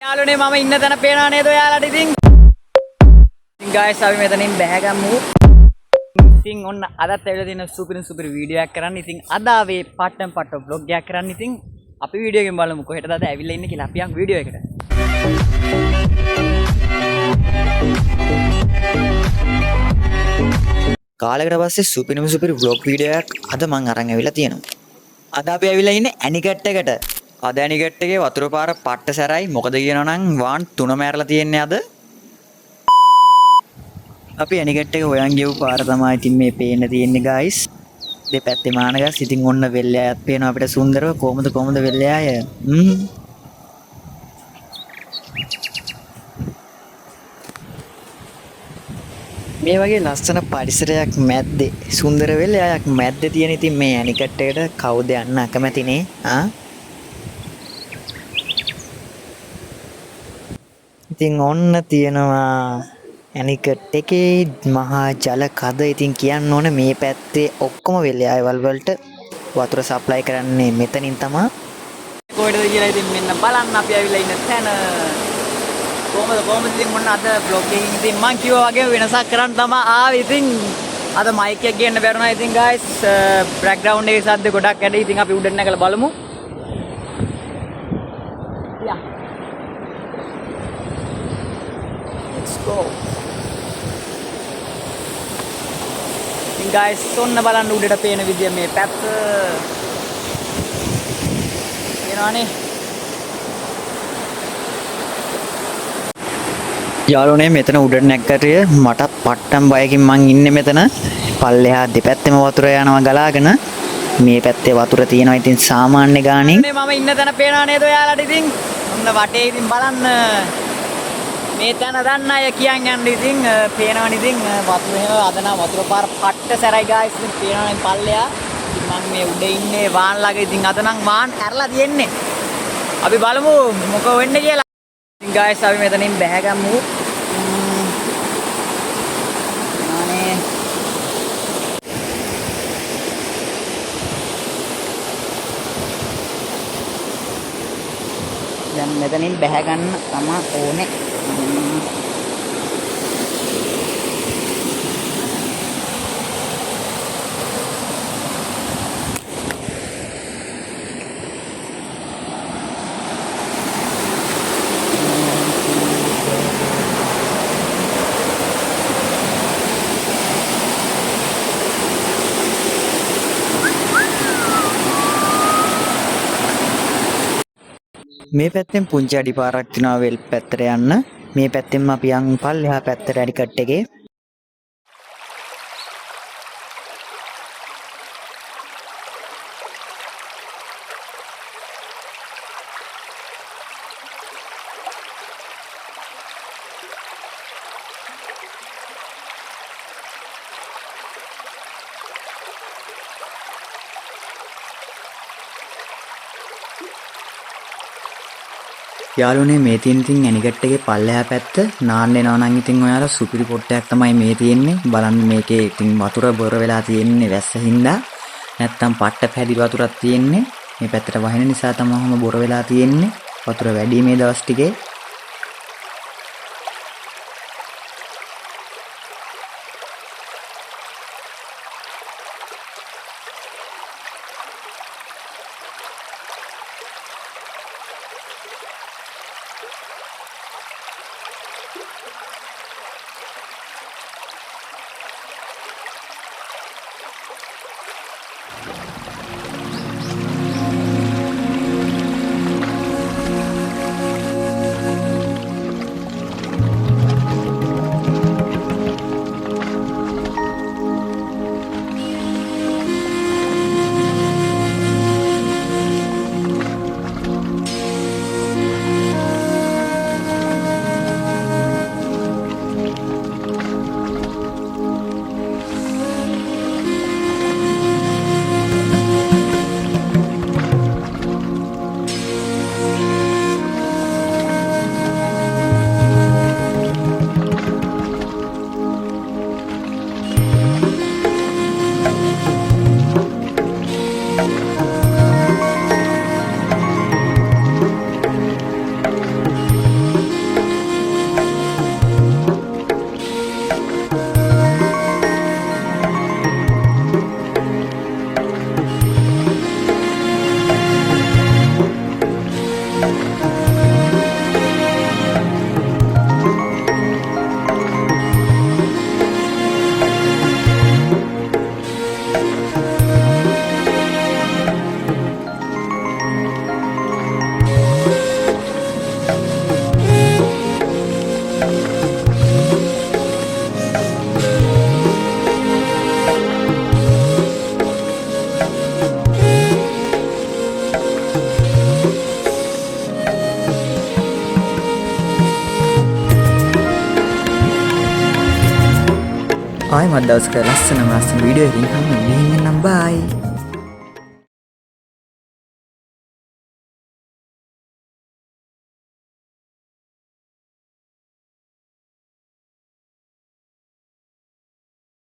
යාළුවනේ මම ඉන්න තැන පේනවා නේද ඔයාලට ඉතින් guys අපි මෙතනින් බැහැගමු ඉතින් ඔන්න අදත් ඇවිල්ලා තියෙන සුපිරි වීඩියෝ එකක් කරන්න ඉතින් අද ආවේ පාටම් පාට vlog එකක් කරන්න ඉතින් අපි වීඩියෝ එකෙන් බලමු කොහෙටද අද ඇවිල්ලා ඉන්නේ කියලා අපි යන් වීඩියෝ එකට කාලයකට පස්සේ සුපිරි vlog වීඩියෝ එකක් අද මම අරන් ඇවිල්ලා තියෙනවා අද අපි ඇවිල්ලා ඉන්නේ ඇනිකට් එකට අද ඇනිකට් එකේ වතුර පාර පට්ට සැරයි මොකද කියනවනම් වාන් 3 මෑරලා තියෙන්නේ අද අපි ඇනිකට් එක හොයන් ගියපු පාර තමයි ඉතින් මේ පේන්න තියෙන්නේ guys දෙපැත්තේ මානගස් ඉතින් ඔන්න වෙල්ලෑයත් පේනවා අපිට සුන්දරව කොහොමද වෙල්ලෑය මේ වගේ ලස්සන පරිසරයක් මැද්දේ සුන්දර වෙල්ලෑයක් මැද්දේ තියෙන ඉතින් මේ ඇනිකට් එකට කවුද යන්න අකමැතිනේ ඉතින් ඔන්න තියෙනවා ඇනිකට් එකේ මහා ජල කඳ ඉතින් කියන්න ඕනේ මේ පැත්තේ ඔක්කොම වෙල්යායවල් වලට වතුර සප්ලයි කරන්නේ මෙතනින් තමයි කොහෙද කියලා ඉතින් මෙන්න බලන්න අපි ඇවිල්ලා ඉන්න තැන කොහමද ඉතින් මොන අද vlog එකකින් ඉතින් මං කිව්වා වගේ වෙනසක් කරන්න තමයි ආවේ ඉතින් අද මයික් එක ගේන්න බැරුණා ඉතින් guys බෑග්ග්‍රවුන්ඩ් එකේ සද්ද ගොඩක් ඇඩි ඉතින් අපි උඩට නැගලා බලමු යා let's go ඉතින් guys ඔන්න බලන්න උඩට පේන විදිය මේ පැත්ත එනවනේ යාළුවනේ මෙතන උඩට නැග්ගට මට පට්ටම් බයකින් මං ඉන්නේ මෙතන පල්ලෙහා දෙපැත්තෙම වතුර යනවා ගලාගෙන මේ පැත්තේ වතුර තියෙනවා ඉතින් සාමාන්‍ය ගානින් මම ඉන්න තැන පේනවා නේද ඔයාලට ඉතින් ඔන්න වටේ ඉතින් බලන්න මේ තැන දන්න අය කියන් යන්න ඉතින් පේනවනේ ඉතින් වතුර එහෙම අදනා වතුර පාර පට්ට සැරයි guys ඉතින් පේනවනේ පල්ලෙහා ඉතින් මම මේ උඩ ඉන්නේ වාන් ළඟ ඉතින් අද නම් වාන් ඇරලා තියෙන්නේ අපි බලමු මොකෝ වෙන්නේ කියලා ඉතින් guys අපි මෙතනින් බැහැගමු දැන් මෙතනින් බැහැ ගන්න තමයි ඕනේ. මේ පැත්තෙන් පුංචි අඩි පාරක් තියනවා වෙල් පැත්තට යන්න මේ පැත්තෙන් අපි යන් පල්ලෙහා පැත්තට ඇනිකට් එකේ යාළුවනේ මේ තියෙන ඉතින් ඇනිකට් එකේ පල්ලෙහා පැත්ත නාන්න එනවා නම් ඉතින් ඔයාලා සුපිරි පොට්ටයක් තමයි මේ තියෙන්නේ බලන්න මේකේ ඉතින් වතුර බොර වෙලා තියෙන්නේ වැස්ස හින්දා නැත්තම් පට්ට පැදිලි වතුරක් තියෙන්නේ මේ පැත්තට වහින නිසා තමයි බොර වෙලා තියෙන්නේ වතුර වැඩි මේ දවස් ටිකේ ආයෙමත් දවසක ලස්සන වීඩියෝ එකකින් හම්බෙන්න නම් බයි.